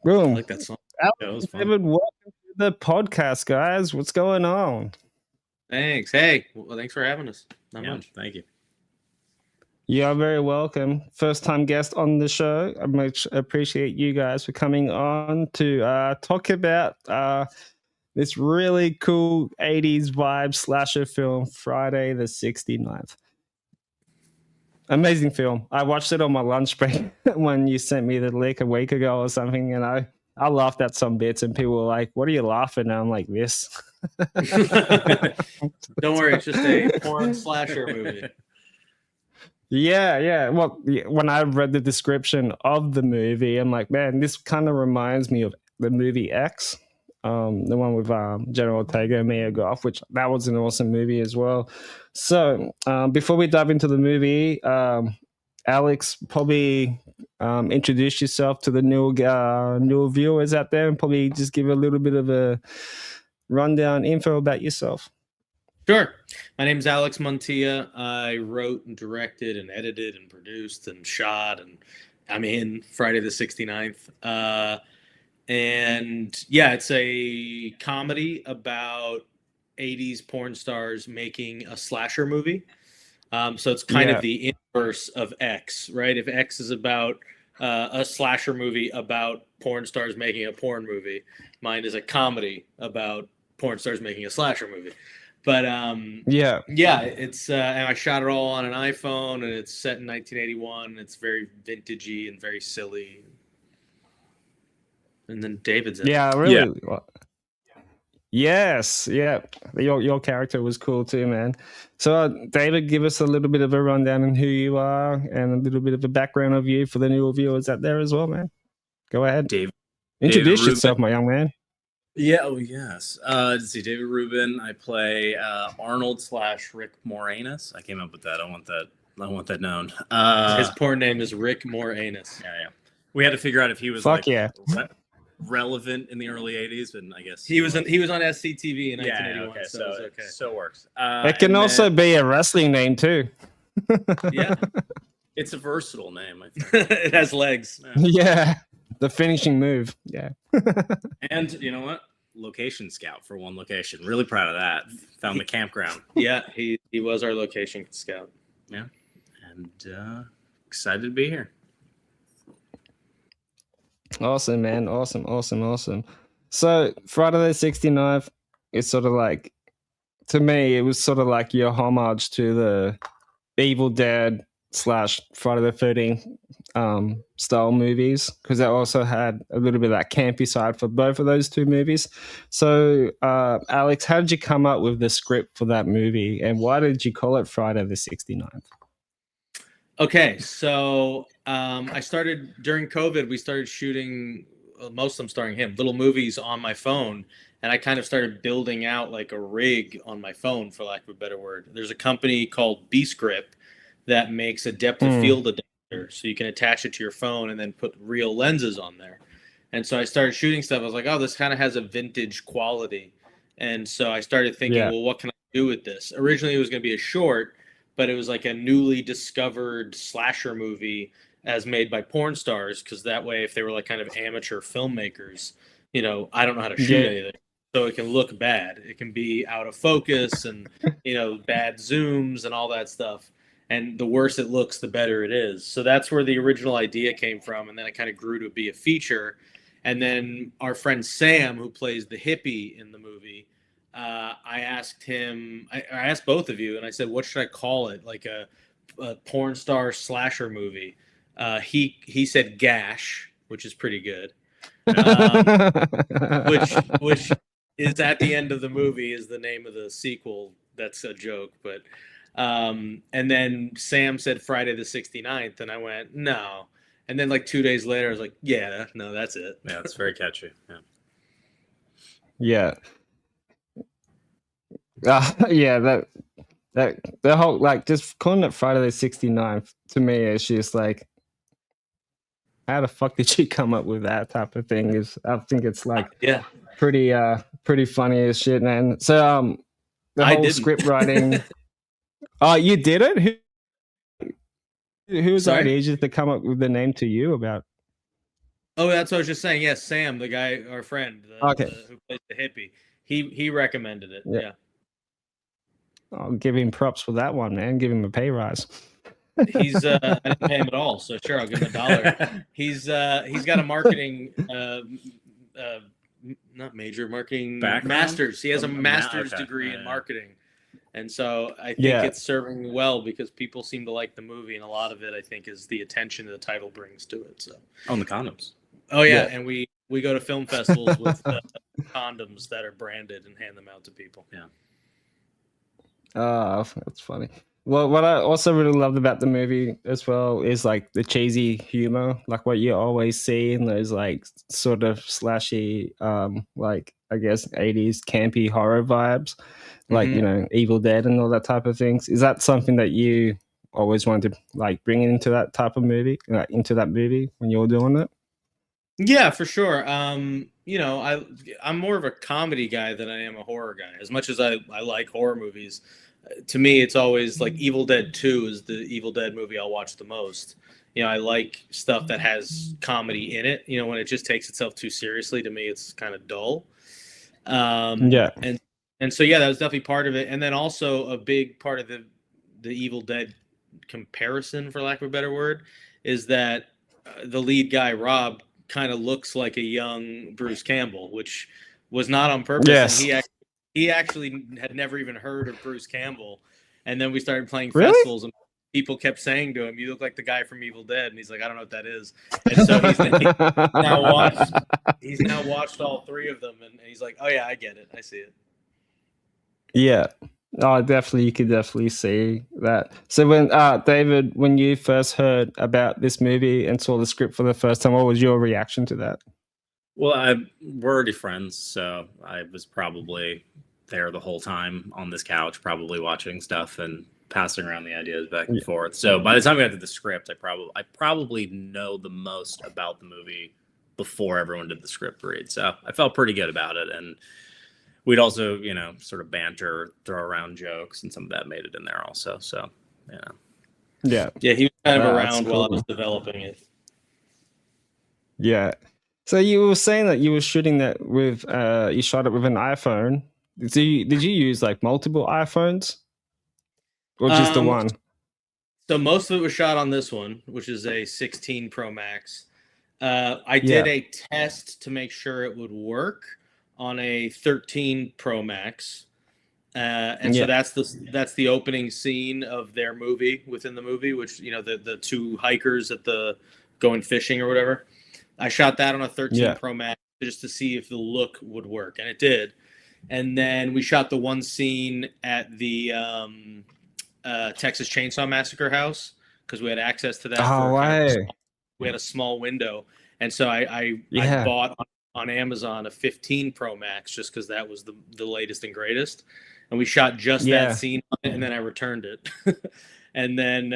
I Boom. like that song. Yeah, it was Alex, fun. David, welcome to the podcast, guys. What's going on? Thanks. Hey, well, thanks for having us. Not Yeah, much. thank you. You are very welcome. First time guest on the show. I much appreciate you guys for coming on to talk about this really cool 80s vibe slasher film, Friday the 69th. Amazing film. I watched it on my lunch break when you sent me the link a week ago or something, and I laughed at some bits, and people were like, "What are you laughing at?" I'm like, "This." Don't worry, it's just a porn slasher movie. Yeah. Well, when I read the description of the movie, I'm like, man, this kind of reminds me of the movie X, the one with General Ortega and Mia Goth, which that was an awesome movie as well. So before we dive into the movie, Alex, probably introduce yourself to the new viewers out there, and probably just give a little bit of a rundown info about yourself. Sure. My name's Alex Montilla. I wrote and directed and edited and produced and shot, and I'm in Friday the 69th. And yeah, it's a comedy about 80s porn stars making a slasher movie. So it's kind of the inverse of X, right? If X is about a slasher movie about porn stars making a porn movie, mine is a comedy about porn stars making a slasher movie. But yeah, it's and I shot it all on an iPhone, and it's set in 1981. It's very vintagey and very silly. And then David's in it. Yeah, really. Yeah. Yes, yeah. Your character was cool too, man. So, David, give us a little bit of a rundown on who you are and a little bit of a background of you for the newer viewers out there as well, man. Go ahead. Introduce yourself, my young man. Yeah, oh yes. Let's see, David Rubin. I play Arnold / Rick Moranis. I came up with that. I want that known. His porn name is Rick Moranis. Yeah. We had to figure out if he was relevant in the early 80s, and I guess he was on SCTV in 1981. Okay, so it works. It can also be a wrestling name too. Yeah, it's a versatile name. I think it has legs. Yeah. The finishing move. Yeah. And you know what? Location scout for one location. Really proud of that. Found the campground. Yeah, he was our location scout. Yeah. And excited to be here. Awesome, man. Awesome. So Friday the 69th is sort of like, to me, it was sort of like your homage to the Evil Dead / Friday the 13th style movies, because they also had a little bit of that campy side for both of those two movies. So Alex, how did you come up with the script for that movie, and why did you call it Friday the 69th? Okay, so I started during COVID. We started shooting, most of them starring him, little movies on my phone, and I kind of started building out like a rig on my phone, for lack of a better word. There's a company called B-Script that makes a depth of field adapter, so you can attach it to your phone and then put real lenses on there. And so I started shooting stuff. I was like, oh, this kind of has a vintage quality. And so I started thinking, well, what can I do with this? Originally, it was going to be a short, but it was like a newly discovered slasher movie as made by porn stars, because that way, if they were like kind of amateur filmmakers, I don't know how to shoot anything. So it can look bad. It can be out of focus and, bad zooms and all that stuff. And the worse it looks, the better it is. So that's where the original idea came from. And then it kind of grew to be a feature. And then our friend Sam, who plays the hippie in the movie, I asked him, I asked both of you, and I said, what should I call it? Like a porn star slasher movie. He said Gash, which is pretty good. Which is at the end of the movie is the name of the sequel. That's a joke, but and then Sam said Friday the 69th, and I went, no. And then like 2 days later, I was like, yeah, no, that's it. Yeah, it's very catchy. Yeah. That the whole, like, just calling it Friday the 69th to me is just like, how the fuck did you come up with that type of thing? I think it's like pretty funny as shit, man. So the whole script writing. Oh, you did it? Who's the idea to come up with the name to you about? Oh, that's what I was just saying. Yes, Sam, the guy, our friend, Okay. who plays the hippie, he recommended it. Yeah. Yeah, I'll give him props for that one, man. Give him a pay rise. I didn't pay him at all, so sure, I'll give him $1. He's got a marketing not major marketing Background? masters. He has a master's Okay. degree in Yeah. marketing, and so I think Yeah. it's serving well because people seem to like the movie, and a lot of it I think is the attention the title brings to it. So On the condoms. oh yeah, Yeah. and we go to film festivals with condoms that are branded and hand them out to people. Yeah. Oh, that's funny. Well, what I also really loved about the movie as well is like the cheesy humor, like what you always see in those like sort of slashy, like I guess 80s campy horror vibes, like Mhm. you know, Evil Dead and all that type of things. Is that something that you always wanted to like bring into that type of movie, into that movie when you were doing it? Yeah, for sure. You know, I'm more of a comedy guy than I am a horror guy. As much as I like horror movies, to me it's always like Evil Dead 2 is the Evil Dead movie I'll watch the most. You know, I like stuff that has comedy in it. You know, when it just takes itself too seriously, to me it's kind of dull. Yeah. And so yeah, that was definitely part of it. And then also a big part of the Evil Dead comparison, for lack of a better word, is that the lead guy Rob kind of looks like a young Bruce Campbell, which was not on purpose. Yes. And he actually had never even heard of Bruce Campbell. And then we started playing Really? festivals, and people kept saying to him, "You look like the guy from Evil Dead," and he's like, "I don't know what that is." And so he's now watched all three of them, and he's like, "Oh yeah, I get it, I see it." Yeah. Oh, definitely. You could definitely see that. So when David, when you first heard about this movie and saw the script for the first time, what was your reaction to that? Well, we're already friends, so I was probably there the whole time on this couch, probably watching stuff and passing around the ideas back and forth. So by the time we got to the script, I probably know the most about the movie before everyone did the script read. So I felt pretty good about it, and we'd also, you know, sort of banter, throw around jokes, and some of that made it in there also. So, you know. Yeah, he was kind of Wow, around that's while I cool. was developing it. Yeah. So you were saying that you were shooting that with you shot it with an iPhone. Did you use like multiple iPhones or just the one? So most of it was shot on this one, which is a 16 Pro Max. I did a test to make sure it would work on a 13 Pro Max. And so that's the opening scene of their movie within the movie, which, you know, the two hikers at the going fishing or whatever. I shot that on a 13 Pro Max just to see if the look would work, and it did. And then we shot the one scene at the Texas Chainsaw Massacre house because we had access to that. Oh, wow. We had a small window, and so I bought on Amazon a 15 Pro Max just because that was the latest and greatest, and we shot just that scene on it, and then I returned it, and then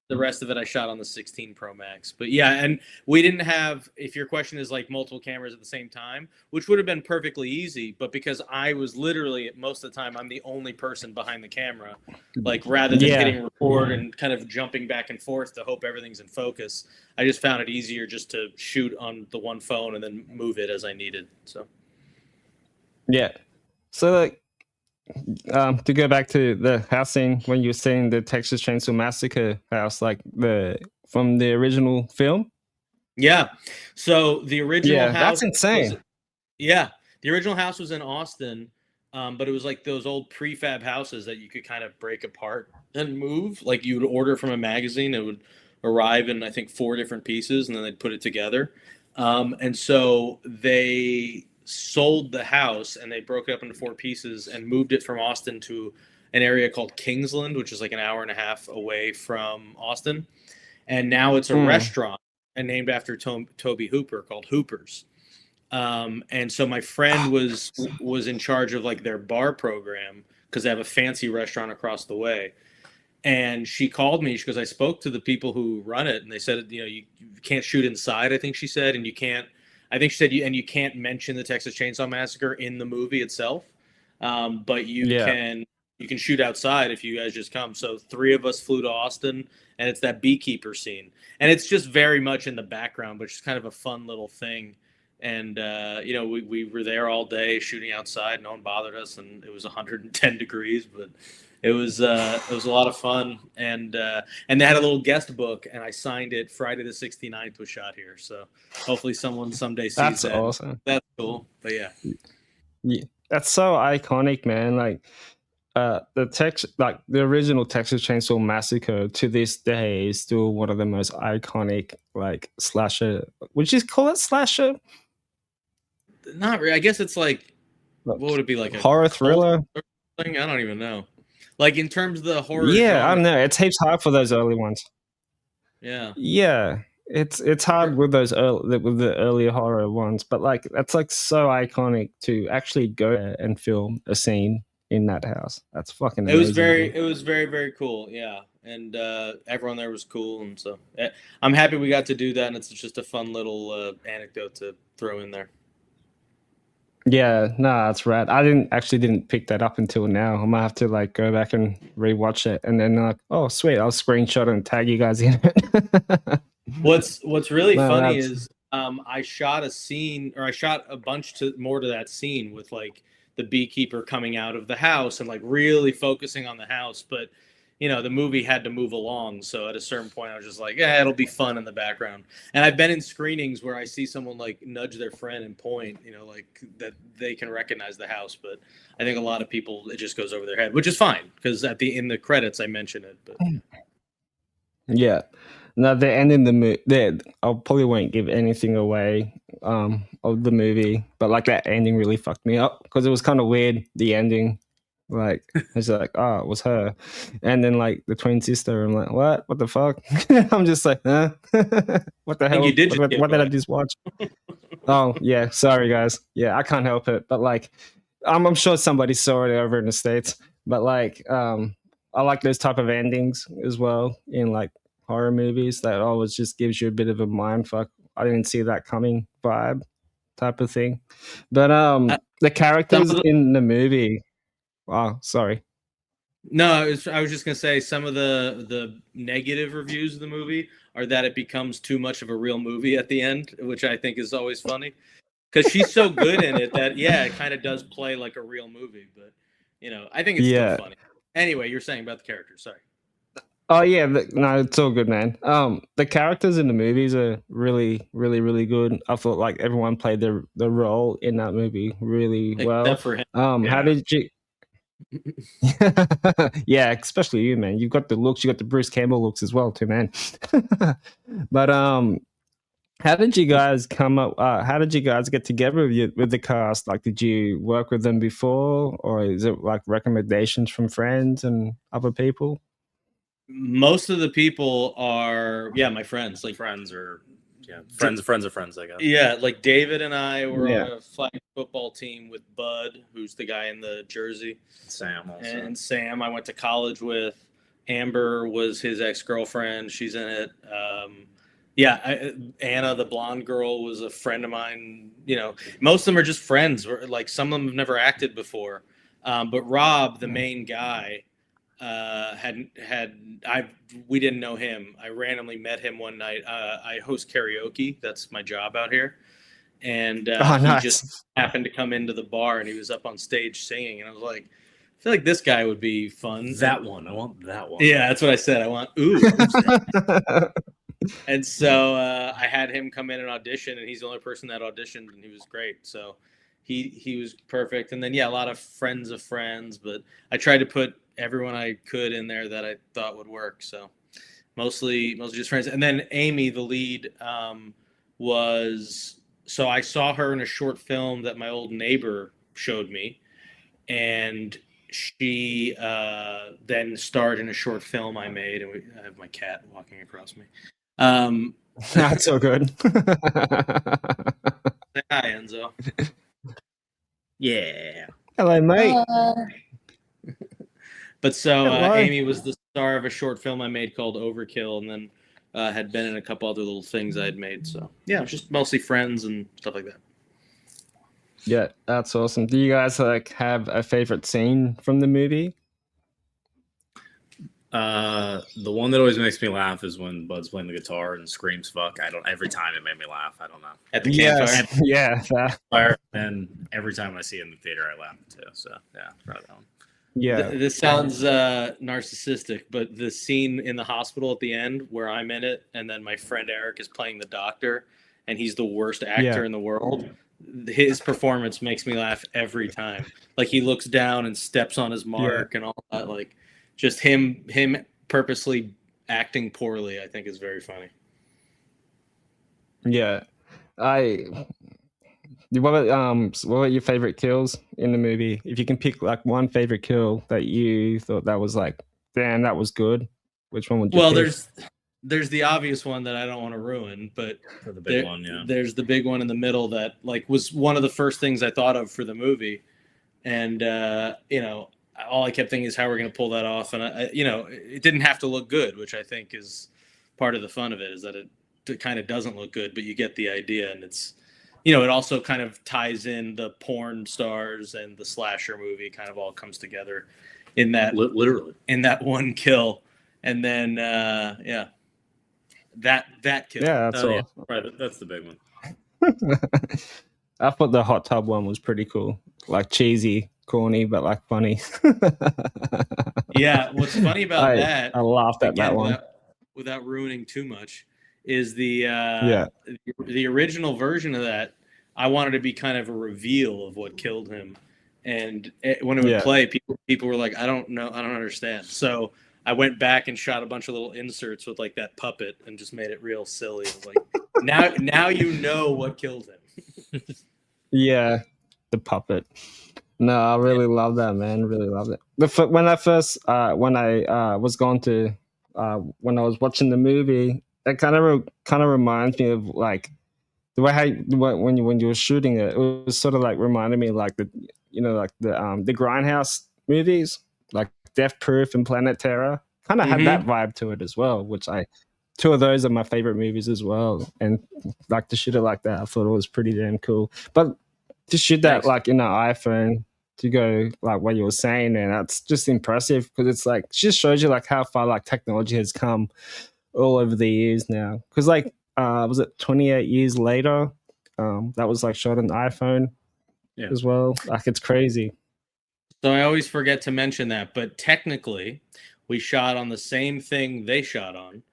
the rest of it I shot on the 16 Pro Max. But yeah, and we didn't have, if your question is like multiple cameras at the same time, which would have been perfectly easy, but because I was literally, most of the time, I'm the only person behind the camera, like rather than hitting record and kind of jumping back and forth to hope everything's in focus, I just found it easier just to shoot on the one phone and then move it as I needed. So yeah. So like, to go back to the house scene when you were seeing the Texas Chainsaw Massacre house, like from the original film. Yeah. So the original house. That's insane. The original house was in Austin, but it was like those old prefab houses that you could kind of break apart and move. Like you would order from a magazine, it would arrive in I think 4 different pieces, and then they'd put it together. And so they sold the house and they broke it up into 4 pieces and moved it from Austin to an area called Kingsland, which is like an hour and a half away from Austin. And now it's a restaurant and named after Toby Hooper called Hooper's. And so my friend was in charge of like their bar program because they have a fancy restaurant across the way. And she called me. She goes, I spoke to the people who run it, and they said, you know, you can't shoot inside, I think she said, and you can't. I think she said you can't mention the Texas Chainsaw Massacre in the movie itself, but you you can shoot outside if you guys just come. So 3 of us flew to Austin, and it's that beekeeper scene, and it's just very much in the background, but it's kind of a fun little thing. And you know, we were there all day shooting outside. No one bothered us, and it was 110 degrees, but it was a lot of fun. And they had a little guest book, and I signed it. Friday the 69th was shot here, so hopefully someone someday sees That's that. awesome. That's cool. But Yeah, that's so iconic, man. Like the original Texas Chainsaw Massacre to this day is still one of the most iconic like slasher. Would you call it slasher? not really. I guess it's like, what would it be, like a horror thriller? thing? I don't even know. Like in terms of the horror. Yeah, genre, I don't know. It's heaps hard for those early ones. Yeah. Yeah, it's hard with those with the earlier horror ones, but like that's like so iconic to actually go there and film a scene in that house. That's fucking amazing. It was very, very cool. Yeah. And everyone there was cool. And so I'm happy we got to do that. And it's just a fun little anecdote to throw in there. Yeah, no, that's right. I didn't pick that up until now. I might have to like go back and rewatch it, and then like, oh sweet, I'll screenshot and tag you guys in it. What's really No, funny that's- is I shot a scene, or I shot a bunch more to that scene with like the beekeeper coming out of the house and like really focusing on the house. But you know, the movie had to move along, so at a certain point I was just like, yeah, it'll be fun in the background. And I've been in screenings where I see someone like nudge their friend and point, you know, like that they can recognize the house. But I think a lot of people, it just goes over their head, which is fine, because in the credits I mention it. But Yeah. No, the end in the movie. I probably won't give anything away of the movie, but like that ending really fucked me up because it was kind of weird. The ending, like it's like, oh, it was her, and then like the twin sister. I'm like, what the fuck? I'm just like, huh? What the hell? you did just What give did I away. just watch? Oh yeah, sorry guys. Yeah, I can't help it, but like, I'm sure somebody saw it over in the States, but like, I like those type of endings as well in like horror movies that always just gives you a bit of a mind fuck. I didn't see that coming vibe type of thing. But the characters in the movie. Oh, sorry. No, I was just gonna say some of the negative reviews of the movie are that it becomes too much of a real movie at the end, which I think is always funny because she's so good in it that it kind of does play like a real movie. But you know, I think it's still funny. Anyway, you're saying about the characters. Sorry. Oh yeah, no, it's all good, man. The characters in the movies are really, really, really good. I thought like everyone played the role in that movie really well. Except for him. How did you? Yeah, especially you, man. You've got the looks. You got the Bruce Campbell looks as well, too, man. But how did you guys come up? How did you guys get together with the cast? Like, did you work with them before, or is it like recommendations from friends and other people? Most of the people are my friends, like friends or friends of friends, I guess. Yeah, like David and I were on a flag football team with Bud, who's the guy in the jersey. Sam also. And Sam I went to college with. Amber was his ex-girlfriend. She's in it. Anna, the blonde girl, was a friend of mine. You know, most of them are just friends. Like some of them have never acted before. But Rob, the main guy, we didn't know him. I randomly met him one night. I host karaoke. That's my job out here. And nice. He just happened to come into the bar and he was up on stage singing. And I was like, I feel like this guy would be fun. That one. I want that one. Yeah, that's what I said. I want, And so I had him come in and audition, and he's the only person that auditioned, and he was great. So he was perfect. And then, a lot of friends of friends, but I tried to put everyone I could in there that I thought would work. So mostly just friends. And then Amy, the lead, so I saw her in a short film that my old neighbor showed me, and she then starred in a short film I made, and I have my cat walking across me. That's so good. Say hi, Enzo. Yeah. Hello, mate. But so Amy was the star of a short film I made called Overkill, and then had been in a couple other little things I had made. So it was just mostly friends and stuff like that. Yeah, that's awesome. Do you guys like have a favorite scene from the movie? The one that always makes me laugh is when Bud's playing the guitar and screams "fuck." I don't. Every time it made me laugh. I don't know. At the campfire. Yeah, And every time I see it in the theater, I laugh too. So yeah, probably that one. yeah, This sounds narcissistic, but the scene in the hospital at the end where I'm in it, and then my friend Eric is playing the doctor, and he's the worst actor in the world. His performance makes me laugh every time. Like he looks down and steps on his mark and all that. Like just him purposely acting poorly, I think is very funny. yeah. What about your favorite kills in the movie? If you can pick like one favorite kill that you thought that was like, damn, that was good, which one would you pick? There's the obvious one that I don't want to ruin, but For the big one, yeah. There's the big one in the middle that like was one of the first things I thought of for the movie, and you know, all I kept thinking is how we're going to pull that off, and you know, it didn't have to look good, which I think is part of the fun of it, is that it kind of doesn't look good, but you get the idea, and it's, you know, it also kind of ties in the porn stars and the slasher movie, kind of all comes together in that literally in that one kill, and then yeah. That kill. Yeah, that's all. Yeah, right, that's the big one. I thought the hot tub one was pretty cool, like cheesy, corny, but like funny. Yeah, what's funny about that? I laughed at that one. Without ruining too much, is the original version of that. I wanted to be kind of a reveal of what killed him, and when it would play, people were like, "I don't know, I don't understand." So I went back and shot a bunch of little inserts with like that puppet and just made it real silly. Like now you know what killed him. Yeah, the puppet. No, I really love that, man. Really love it. When I was going to when I was watching the movie, it kind of reminds me of like the way when you were shooting it. It was sort of like reminding me of like the grindhouse movies, like Death Proof and Planet Terror. Kind of had that vibe to it as well, which two of those are my favorite movies as well. And like to shoot it like that, I thought it was pretty damn cool. But to shoot that like in an iPhone, to go like what you were saying, and that's just impressive because it's like it just shows you like how far like technology has come all over the years now. Because like was it 28 years later? That was like shot on iPhone as well. Like it's crazy. So I always forget to mention that, but technically, we shot on the same thing they shot on.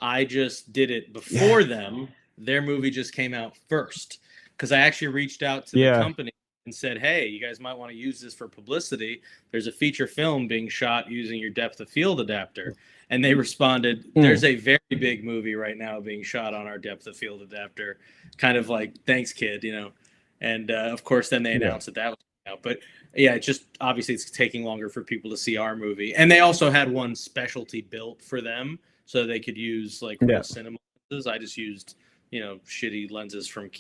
I just did it before them. Their movie just came out first because I actually reached out to the company and said, "Hey, you guys might want to use this for publicity. There's a feature film being shot using your depth of field adapter." And they responded, "There's a very big movie right now being shot on our depth of field adapter." Kind of like, "Thanks, kid," you know. And of course, then they announced that was out. But yeah, it just obviously it's taking longer for people to see our movie. And they also had one specialty built for them so they could use like real cinema lenses. I just used, you know, shitty lenses from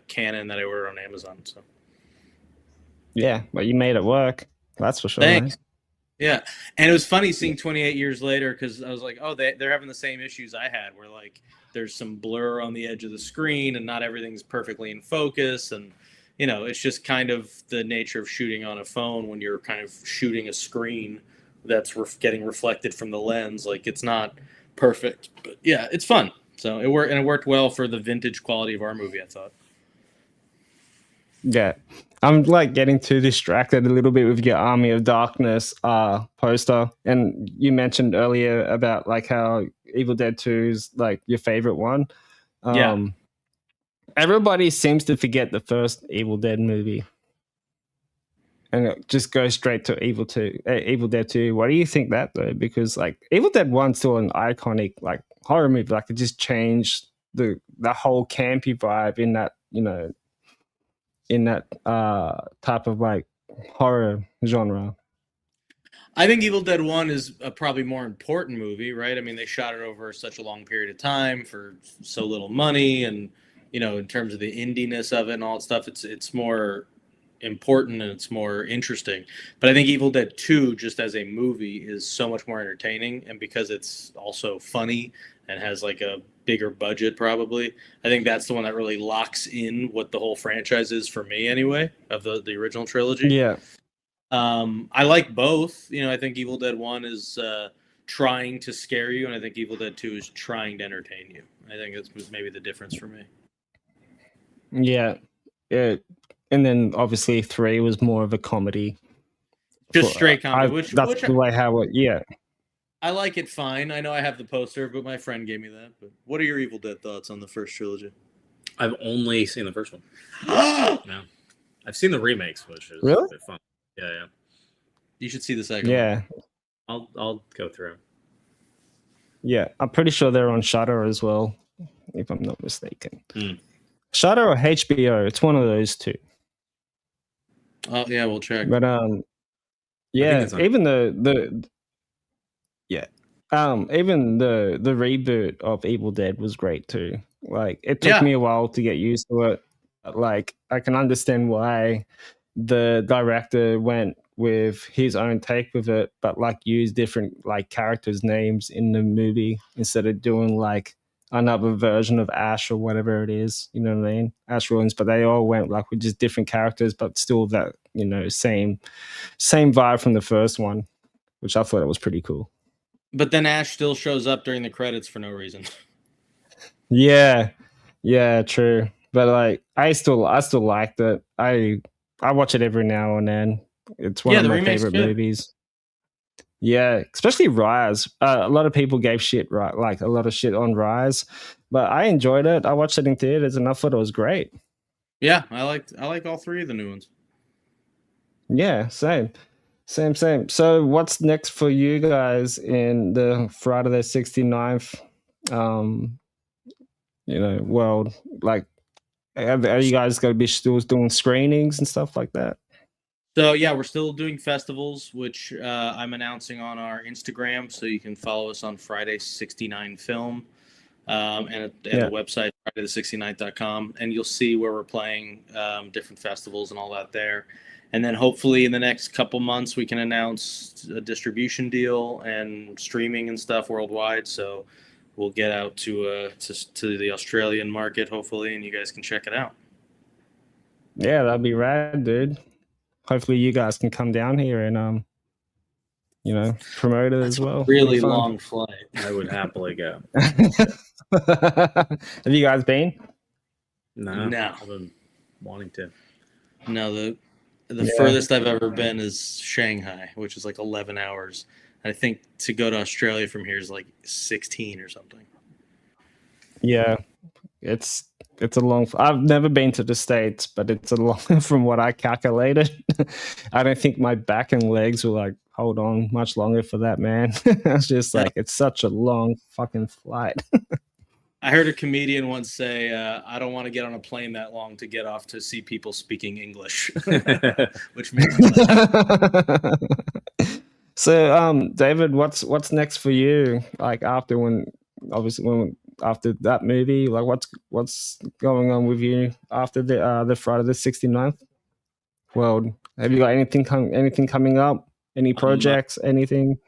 Canon that I ordered on Amazon. So yeah, but you made it work. That's for sure. Thanks. Man. Yeah, and it was funny seeing 28 years later because I was like, oh, they're having the same issues I had, where like there's some blur on the edge of the screen and not everything's perfectly in focus, and you know, it's just kind of the nature of shooting on a phone when you're kind of shooting a screen that's getting reflected from the lens. Like it's not perfect, but yeah, it's fun. So it worked well for the vintage quality of our movie, I thought. Yeah. I'm like getting too distracted a little bit with your Army of Darkness poster. And you mentioned earlier about like how Evil Dead 2 is like your favorite one. Everybody seems to forget the first Evil Dead movie. And it just goes straight to Evil Dead 2. Why do you think that though? Because like Evil Dead 1's still an iconic like horror movie. Like it just changed the whole campy vibe in that, you know, in that type of like horror genre. I think Evil Dead 1 is a probably more important movie, right? I mean, they shot it over such a long period of time for so little money, and you know, in terms of the indiness of it and all that stuff, it's more important and it's more interesting. But I think Evil Dead 2, just as a movie, is so much more entertaining, and because it's also funny and has like a bigger budget, probably, I think that's the one that really locks in what the whole franchise is for me, anyway, of the original trilogy. Yeah. I like both. You know, I think Evil Dead 1 is trying to scare you, and I think Evil Dead 2 is trying to entertain you. I think that's maybe the difference for me. Yeah. And then obviously 3 was more of a comedy. Just straight comedy, which the way how it. Yeah. I like it fine. I know I have the poster, but my friend gave me that. But what are your Evil Dead thoughts on the first trilogy? I've only seen the first one. No, I've seen the remakes, which is really a bit fun. Yeah. You should see the second one. I'll go through. Yeah, I'm pretty sure they're on Shudder as well, if I'm not mistaken. Shudder or HBO, it's one of those two. Oh yeah, we'll check. But yeah, even even the reboot of Evil Dead was great too. Like, it took me a while to get used to it. Like, I can understand why the director went with his own take with it, but like used different like characters' names in the movie instead of doing like another version of Ash or whatever it is. You know what I mean? Ash Ruins, but they all went like with just different characters, but still that, you know, same vibe from the first one, which I thought it was pretty cool. But then Ash still shows up during the credits for no reason. Yeah, true. But like, I still liked it. I watch it every now and then. It's one of my favorite movies. Yeah, especially Rise. A lot of people gave like a lot of shit on Rise, but I enjoyed it. I watched it in theaters, and I thought it was great. Yeah, I like all 3 of the new ones. Yeah, same. So, what's next for you guys in the Friday the 69th, world? Like, are you guys going to be still doing screenings and stuff like that? So yeah, we're still doing festivals, which I'm announcing on our Instagram, so you can follow us on Friday 69 Film, and at the website fridaythe69th.com, and you'll see where we're playing different festivals and all that there. And then hopefully in the next couple months we can announce a distribution deal and streaming and stuff worldwide. So we'll get out to the Australian market hopefully, and you guys can check it out. Yeah, that'd be rad, dude. Hopefully you guys can come down here and promote it as well. Really long flight. I would happily go. Have you guys been? No. I've been wanting to. No, the furthest I've ever been is Shanghai, which is like 11 hours. I think to go to Australia from here is like 16 or something. Yeah, it's a long. I've never been to the States, but it's a long. From what I calculated, I don't think my back and legs will like hold on much longer for that, man. It's just like it's such a long fucking flight. I heard a comedian once say, I don't want to get on a plane that long to get off to see people speaking English, which makes me laugh. So, David, what's next for you? Like after after that movie, like what's going on with you after the Friday the 69th world? Have you got anything coming up? Any projects? Anything?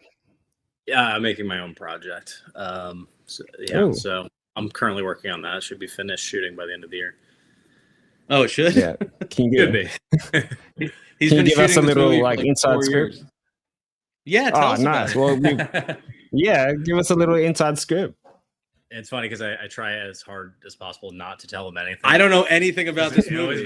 Yeah, I'm making my own project. So I'm currently working on that. It should be finished shooting by the end of the year. Oh, it should? Yeah. Can you give us a little like inside scoop? Yeah, tell us nice. About it. Well, give us a little inside scoop. It's funny because I try as hard as possible not to tell him anything. I don't know anything about this movie. It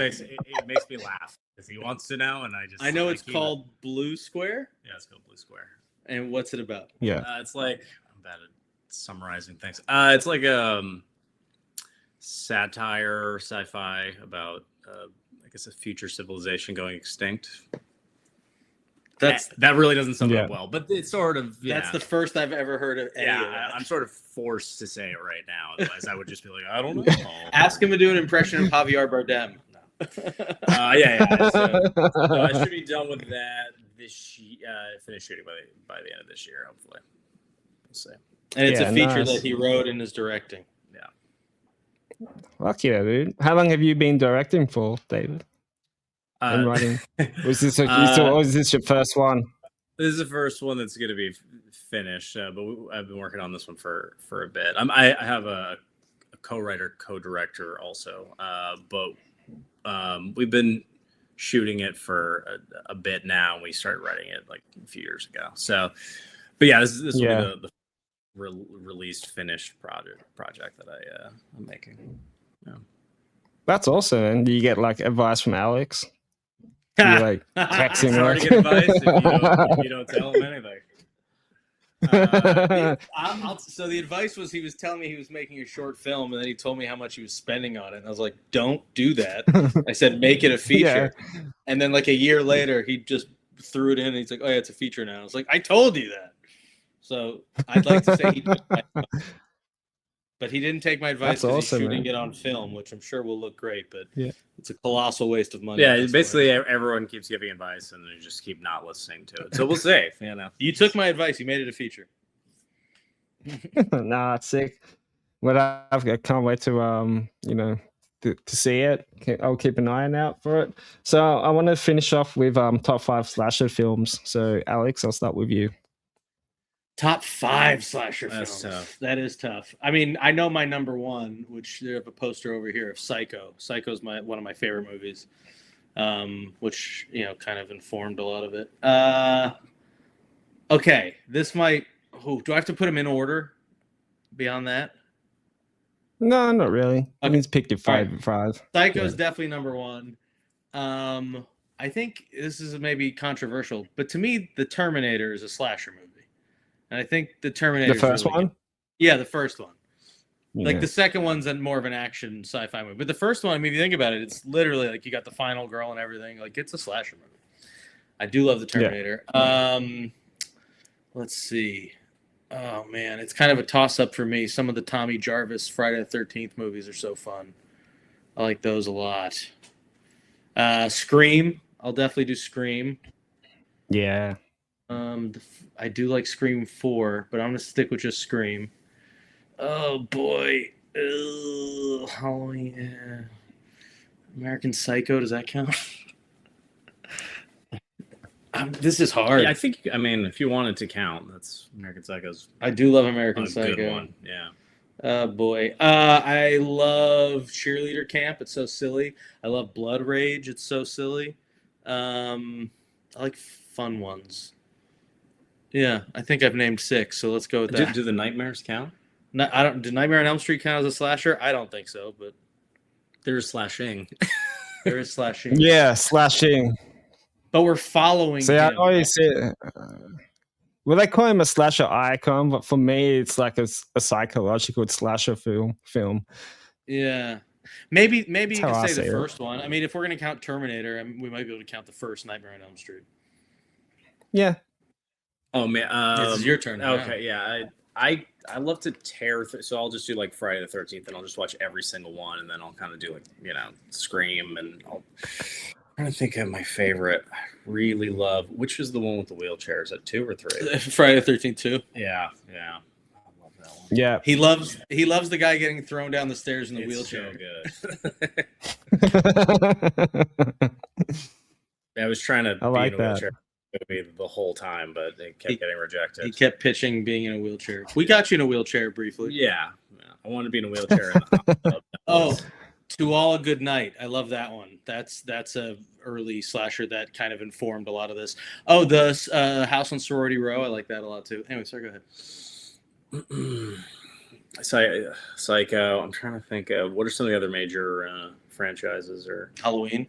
makes me laugh because he wants to know, and I know it's called Blue Square. Yeah, it's called Blue Square. And what's it about? Yeah, it's like I'm bad at summarizing things. It's like satire, sci-fi about I guess a future civilization going extinct. That really doesn't sum it up well, but it's sort of That's the first I've ever heard of. I'm sort of forced to say it right now. Otherwise, I would just be like, I don't know. Ask him to do an impression of Javier Bardem. So I should be done with that this year. Finish shooting by the end of this year, hopefully. We'll see. And it's a feature that he wrote and is directing. Yeah. Fuck yeah, dude. How long have you been directing for, David? And writing. Was this your first one? This is the first one that's going to be finished, but I've been working on this one for a bit. I have a co-writer, co-director also, but we've been shooting it for a bit now. We started writing it like a few years ago. So But yeah, this will Yeah. be the released finished project that I'm making. Yeah. That's awesome. And do you get like advice from Alex? Do you like text him? It's hard to get advice if you don't tell him anything. So the advice was he was telling me he was making a short film, and then he told me how much he was spending on it. And I was like, "Don't do that." I said, "Make it a feature." Yeah. And then like a year later, he just threw it in, and he's like, "Oh yeah, it's a feature now." I was like, "I told you that." So I'd like to say he took my advice, but he didn't take my advice because he's shooting it on film, which I'm sure will look great, but it's a colossal waste of money. Yeah, basically everyone keeps giving advice and they just keep not listening to it. So we'll see. You know, you took my advice. You made it a feature. Nah, it's sick. But I can't wait to to see it. I'll keep an eye out for it. So I want to finish off with top 5 slasher films. So Alex, I'll start with you. Top 5 slasher films. Tough. That is tough. I mean, I know my number 1, which they have a poster over here of Psycho. Psycho is one of my favorite movies, which kind of informed a lot of it. Okay, this might. Do I have to put them in order? Beyond that? No, not really. I mean, pick your 5 and 5. Psycho's definitely number 1. I think this is maybe controversial, but to me, The Terminator is a slasher movie. And I think The Terminator. The first one? Yeah, the first one. Yeah. Like the second one's more of an action sci-fi movie. But the first one, I mean, if you think about it, it's literally like you got the final girl and everything. Like it's a slasher movie. I do love The Terminator. Yeah. Let's see. Oh, man. It's kind of a toss-up for me. Some of the Tommy Jarvis Friday the 13th movies are so fun. I like those a lot. Scream. I'll definitely do Scream. Yeah. I do like Scream 4, but I'm going to stick with just Scream. Oh, boy. Halloween. American Psycho. Does that count? This is hard. Yeah, if you wanted to count, that's American Psycho's. I do love American Psycho. Good one. Yeah. Oh, boy. I love Cheerleader Camp. It's so silly. I love Blood Rage. It's so silly. I like fun ones. Yeah, I think I've named 6, so let's go with that. Do the Nightmares count? No, I don't. Did Nightmare on Elm Street count as a slasher? I don't think so, but there's slashing. There is slashing. Yeah, slashing. But we're following. See, I always say, well, they call him a slasher icon, but for me, it's like a psychological slasher film. Yeah, maybe you could say the first one. I mean, if we're gonna count Terminator, we might be able to count the first Nightmare on Elm Street. Yeah. Oh man, this is your turn. Okay, yeah. I love to tear through, so I'll just do like Friday the 13th, and I'll just watch every single one, and then I'll kind of do like Scream, and I'm trying to think of my favorite. I really love, which is the one with the wheelchair? Is that 2 or 3? Friday the 13th 2. Yeah. I love that one. Yeah, he loves the guy getting thrown down the stairs in the wheelchair. So good. I was trying to be in a wheelchair the whole time, but it kept getting rejected. He kept pitching being in a wheelchair. We got you in a wheelchair briefly. Yeah. I wanted to be in a wheelchair. To All a Good Night. I love that one. That's a early slasher that kind of informed a lot of this. Oh, the House on Sorority Row. I like that a lot too. Anyway, sorry, go ahead. Psycho. I'm trying to think of what are some of the other major franchises or Halloween.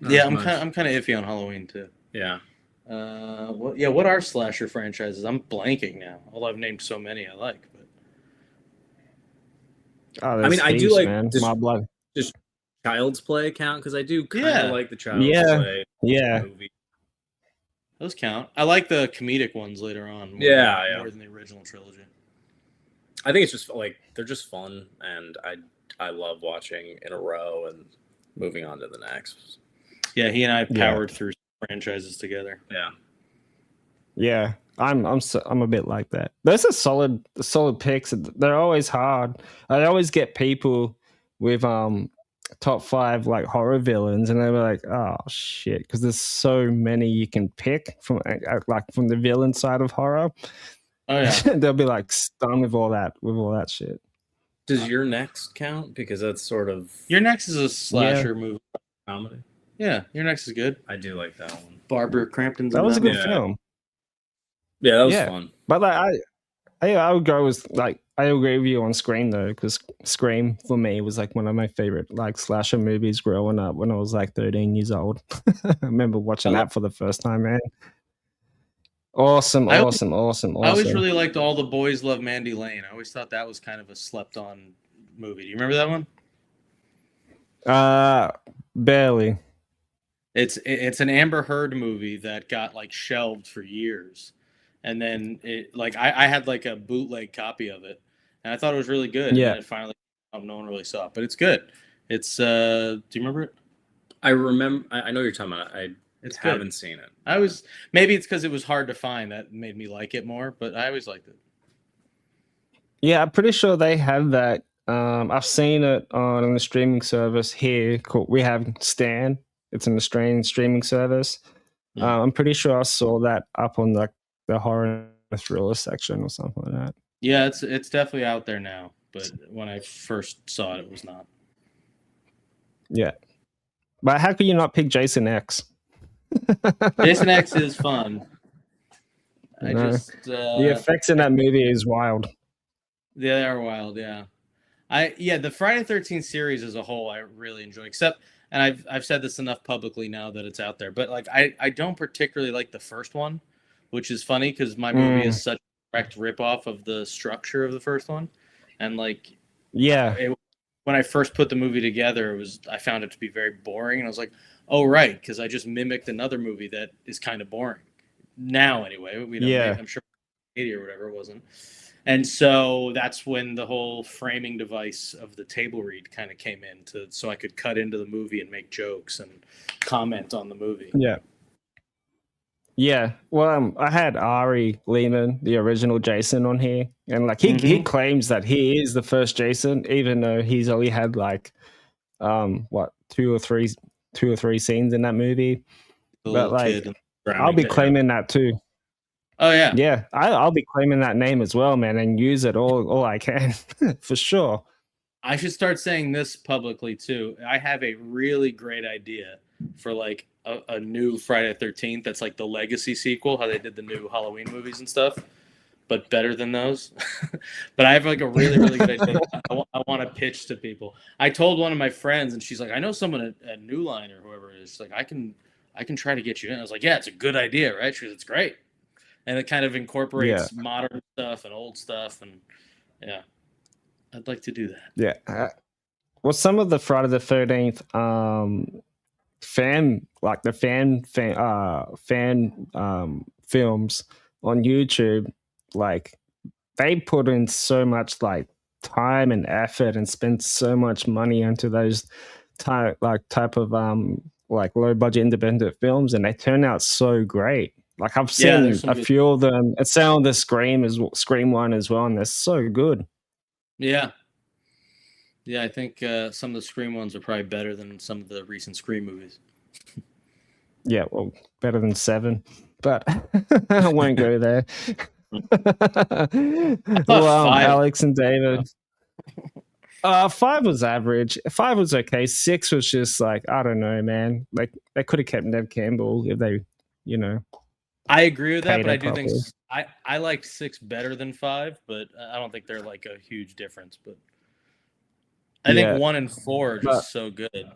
Yeah, I'm kind of iffy on Halloween too. Yeah. What are slasher franchises? I'm blanking now. Although I've named so many I like, but I do like just Child's Play count because I do kind of like the Child's Play movie. Those count. I like the comedic ones later on more than the original trilogy. I think it's just like they're just fun, and I love watching in a row and moving on to the next. Yeah, he and I powered through franchises together. Yeah, I'm a bit like that. Those are solid picks. They're always hard. I always get people with top 5 like horror villains, and they're like, oh shit, because there's so many you can pick from the villain side of horror. Oh yeah, they'll be like stunned with all that shit. Does Your Next count? Because that's sort of Your Next is a slasher movie comedy. Yeah, Your Next is good. I do like that one. Barbara Crampton's. That was a good film. Yeah, that was Yeah. fun. But like I would go with like I agree with you on Scream though, because Scream for me was like one of my favorite like slasher movies growing up when I was like 13 years old. I remember watching I, that for the first time, man. Awesome, I always, awesome, awesome, I always awesome. really liked All the Boys Love Mandy Lane. I always thought that was kind of a slept on movie. Do you remember that one? Barely. It's an Amber Heard movie that got like shelved for years, and then I had like a bootleg copy of it, and I thought it was really good, and then Yeah. it finally no one really saw it, but it's good. It's do you remember it? I remember. I know what you're talking about. I It's good. haven't seen it. Maybe it's because it was hard to find that made me like it more, but I always liked it. Yeah, I'm pretty sure they have that. I've seen it on the streaming service here. We have Stan. It's an Australian streaming service. Yeah. I'm pretty sure I saw that up on like the horror thriller section or something like that. Yeah, it's definitely out there now, but when I first saw it, it was not. Yeah, but how could you not pick Jason X? Jason X is fun. No. The The effects in that movie is wild. they are wild, yeah. The Friday 13th series as a whole I really enjoy, except and I've said this enough publicly now that it's out there, but like I don't particularly like the first one, which is funny because my movie is such a direct ripoff of the structure of the first one, and like Yeah, when I first put the movie together, I found it to be very boring, and I was like, oh right, because I just mimicked another movie that is kind of boring now anyway. Yeah. I'm sure 80 or whatever it wasn't. And so that's when the whole framing device of the table read kind of came in so I could cut into the movie and make jokes and comment on the movie. Yeah. Yeah. Well, I had Ari Lehman, the original Jason, on here, and like he claims that he is the first Jason, even though he's only had like what two or three scenes in that movie. But like I'll be claiming that too. Oh yeah. Yeah, I'll be claiming that name as well, man, and use it all I can for sure. I should start saying this publicly too. I have a really great idea for like a new Friday the 13th that's like the legacy sequel, how they did the new Halloween movies and stuff, but better than those. But I have like a really, really good idea. I want to pitch to people. I told one of my friends, and she's like, I know someone at New Line or whoever it is. She's like, I can try to get you in. I was like, yeah, it's a good idea, right? She goes, it's great. And it kind of incorporates modern stuff and old stuff, and yeah, I'd like to do that. Yeah. Well, some of the Friday the 13th fan films on YouTube, like they put in so much like time and effort and spent so much money into those type of like low budget independent films, and they turn out so great. Like I've seen a few of them. It's on the Scream one as well, and they're so good. Yeah. Yeah, I think some of the Scream ones are probably better than some of the recent Scream movies. Yeah, well, better than 7, but I won't go there. Well, Alex and David. 5 was average. 5 was okay. 6 was just like, I don't know, man. Like they could have kept Neve Campbell if they, I agree with that, but I do think I liked 6 better than 5, but I don't think they're like a huge difference. But I think 1 and 4 are just so good.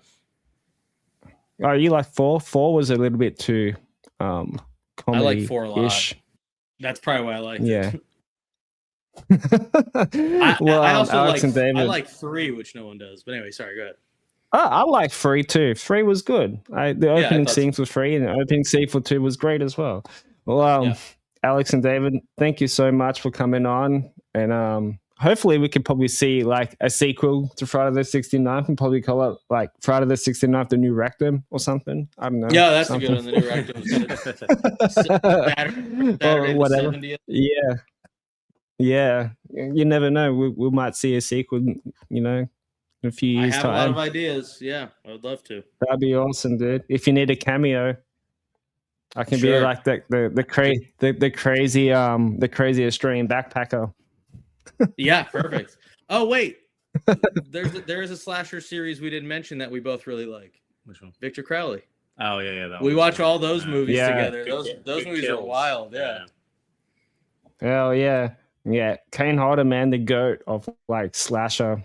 Oh, you like 4? 4 was a little bit too comedy. I like 4 a lot. That's probably why I liked it. Well, I also Alex and David. I like 3, which no one does. But anyway, sorry, go ahead. I like 3 too. 3 was good. The opening scene for 3 and the opening scene for 2 was great as well. Well, Alex and David, thank you so much for coming on, and hopefully we could probably see like a sequel to Friday the 69th and probably call it like Friday the 69th, the New Rectum or something. I don't know. Yeah, that's a good one. The New Rectum. Saturday or whatever. The 70th. Yeah. You never know. We might see a sequel, in a few years' time. I have a lot of ideas. Yeah, I would love to. That'd be awesome, dude. If you need a cameo, I can be like the crazy Australian backpacker. Yeah, perfect. Oh wait, there is a slasher series we didn't mention that we both really like. Which one? Victor Crowley. Oh yeah. We watch all those movies together. Those movies are wild. Yeah. Hell yeah. Yeah. Kane Hodder, man, the goat of like slasher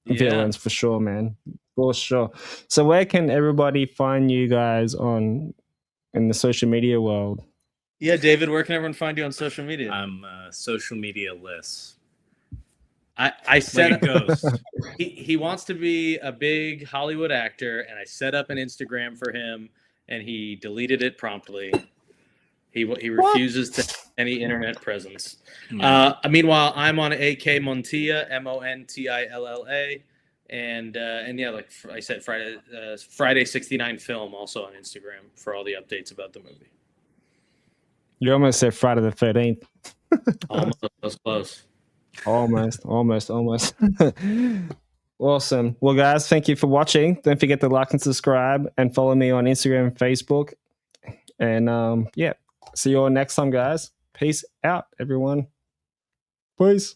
villains for sure, man. For sure. So where can everybody find you guys on in the social media world? Yeah, David, where can everyone find you on social media? I'm social media list. I set Like a ghost. he wants to be a big Hollywood actor, and I set up an Instagram for him, and he deleted it promptly. He refuses to have any internet presence. Meanwhile, I'm on AK Montilla, Montilla, and yeah, like I said, Friday 69 film also on Instagram for all the updates about the movie. You almost said Friday the 13th. Almost, that was close. Almost. Awesome. Well, guys, thank you for watching. Don't forget to like and subscribe and follow me on Instagram and Facebook. And yeah, see you all next time, guys. Peace out, everyone. Peace.